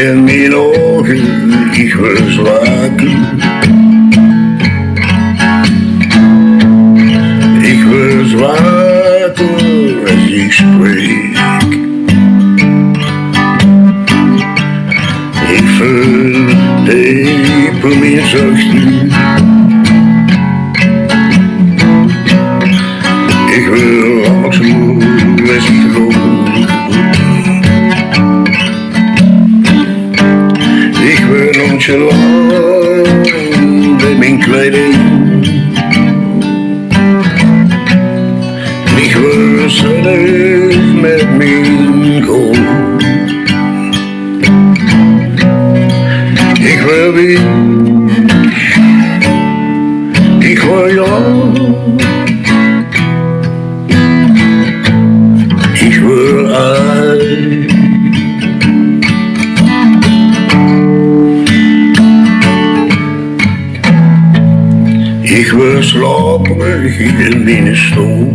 in mijn ogen, ik was wakker. Ik was wakker als ik spreek. Ik verdiep mijn zachtste. Ik wil alles doen als ik loop. Ik ben nonchalant met mijn kleding. Ik was zinnig met mijn goal. Ik wil wie, ik wil jou. Ik wil uit. Ik was slaperig in mijn stoel.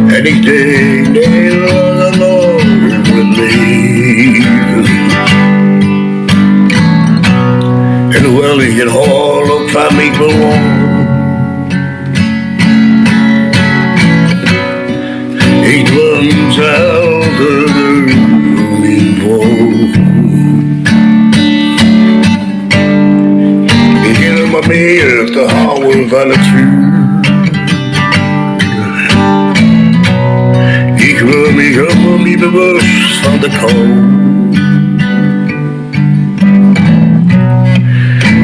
En ik denk heel lang over het leven. En hoewel ik het hol ook van mij bewoon, ik dwang zelden door mijn woon. Ik ging maar meer te houden van het vuur. Ik wil me helemaal niet bewust van de kou.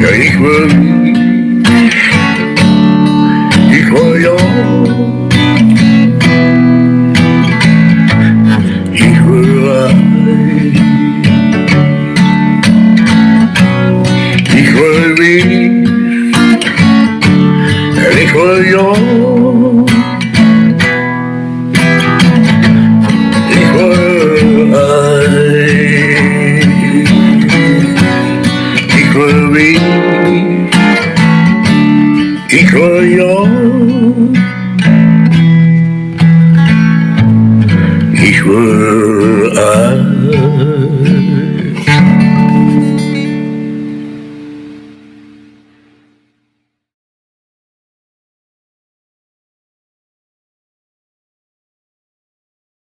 Ja, ik wil jou. Ik wil uit. Ik wil wie. En ik wil jou. Ik wil wie, ik wil jou. Ik wil uit.